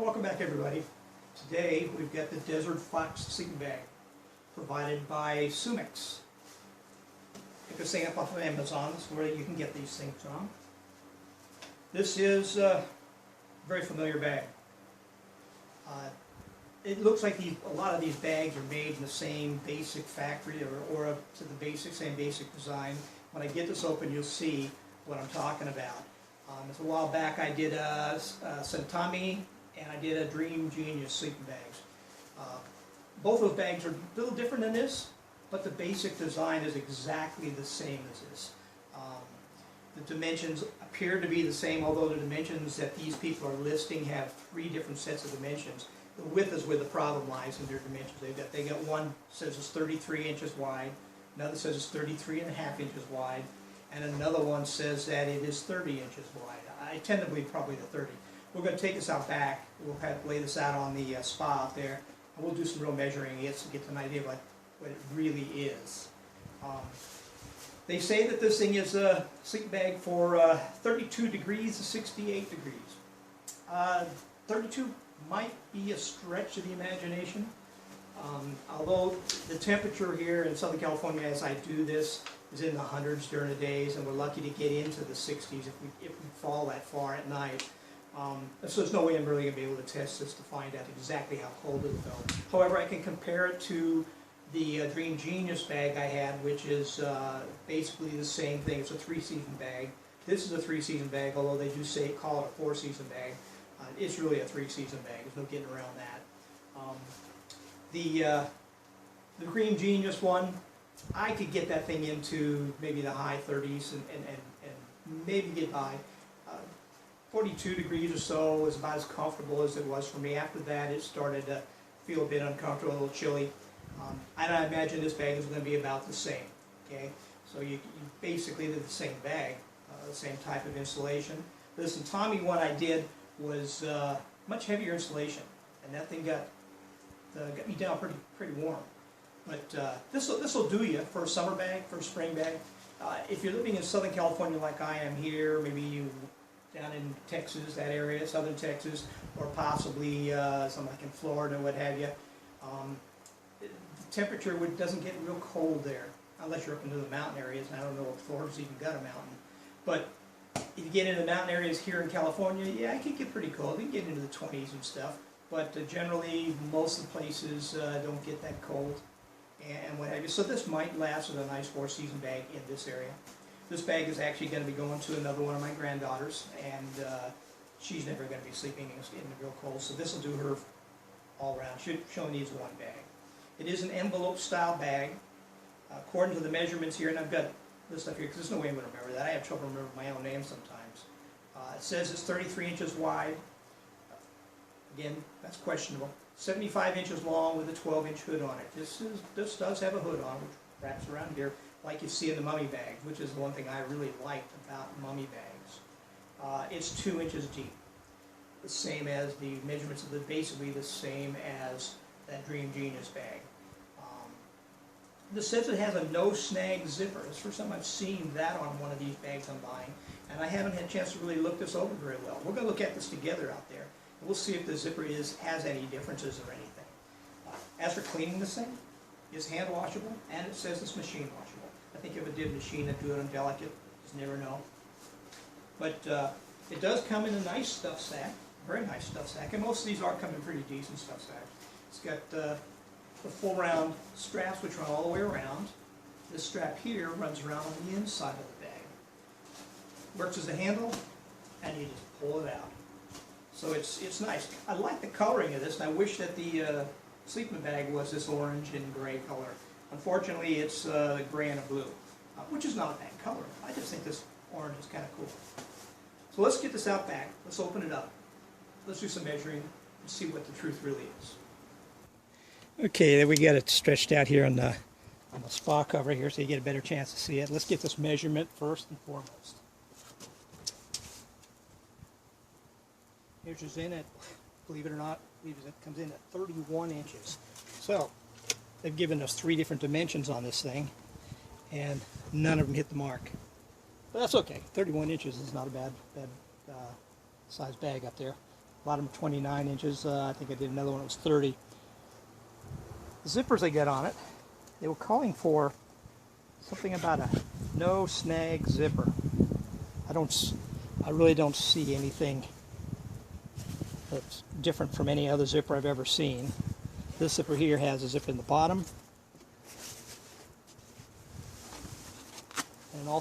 Well, welcome back everybody. Today we've got the Desert Fox sleeping bag provided by Sumix. Pick this thing up off of Amazon. That's where you can get these things from. This is a very familiar bag. It looks like a lot of these bags are made in the same basic factory or up to the same basic design. When I get this open, you'll see what I'm talking about. It's a while back I did a Sentami and I did a Dream Genius sleeping bags. Both those bags are a little different than this, but the basic design is exactly the same as this. The dimensions appear to be the same, although the dimensions that these people are listing have 3 different sets of dimensions. The width is where the problem lies in their dimensions. They got one says it's 33 inches wide, another says it's 33.5 inches wide, and another one says that it is 30 inches wide. I tend to believe probably the 30. We're going to take this out back. We'll lay this out on the spa out there, and we'll do some real measuring to get an idea of what it really is. They say that this thing is a sleeping bag for 32 degrees to 68 degrees. 32 might be a stretch of the imagination. Although the temperature here in Southern California as I do this is in the hundreds during the days, and we're lucky to get into the 60s if we fall that far at night. So there's no way I'm really going to be able to test this to find out exactly how cold it'll go. However, I can compare it to the Dream Genius bag I had, which is basically the same thing. It's a 3-season bag. This is a 3-season bag, although they do call it a 4-season bag. It's really a 3-season bag. There's no getting around that. The Dream Genius one, I could get that thing into maybe the high 30s and maybe get by. 42 degrees or so was about as comfortable as it was for me. After that, it started to feel a bit uncomfortable, a little chilly. And I imagine this bag is going to be about the same. Okay, so you basically did the same bag, the same type of insulation. This Sentami one I did was much heavier insulation, and that thing got me down pretty warm. But this will do you for a summer bag, for a spring bag. If you're living in Southern California like I am here, maybe you down in Texas, that area, southern Texas, or possibly something like in Florida, what have you. The temperature doesn't get real cold there, unless you're up into the mountain areas, and I don't know if Florida's even got a mountain. But if you get into the mountain areas here in California, yeah, it can get pretty cold. You can get into the 20s and stuff, but generally most of the places don't get that cold and what have you. So this might last as a nice 4-season bag in this area. This bag is actually going to be going to another one of my granddaughters, and she's never going to be sleeping in the real cold, so this will do her all around. She only needs one bag. It is an envelope style bag. According to the measurements here, and I've got this stuff here because there's no way I'm going to remember that. I have trouble remembering my own name sometimes. It says it's 33 inches wide. Again, that's questionable. 75 inches long with a 12-inch hood on it. This does have a hood on, which wraps around here, like you see in the mummy bags, which is the one thing I really liked about mummy bags. It's 2 inches deep, the same as the measurements of basically the same as that Dream Genius bag. This says it has a no-snag zipper. It's the first time I've seen that on one of these bags I'm buying, and I haven't had a chance to really look this over very well. We're going to look at this together out there, and we'll see if the zipper has any differences or anything. As for cleaning this thing, it's hand washable, and it says it's machine washable. I think if it did machine, it'd do it on delicate. Just never know. But it does come in a nice stuff sack, very nice stuff sack, and most of these are coming in pretty decent stuff sacks. It's got the full round straps which run all the way around. This strap here runs around on the inside of the bag. Works as a handle, and you just pull it out. So it's nice. I like the coloring of this, and I wish that the sleeping bag was this orange and gray color. Unfortunately, it's gray and a blue, which is not a bad color. I just think this orange is kind of cool. So let's get this out back. Let's open it up. Let's do some measuring and see what the truth really is. Okay, then we got it stretched out here on the spa cover here, so you get a better chance to see it. Let's get this measurement first and foremost. Measures in at, believe it or not, it comes in at 31 inches. So they've given us 3 different dimensions on this thing, and none of them hit the mark. But that's okay. 31 inches is not a bad size bag up there. A lot of them 29 inches. I think I did another one that was 30. The zippers they got on it, they were calling for something about a no snag zipper. I really don't see anything that's different from any other zipper I've ever seen. This zipper here has a zipper in the bottom, and also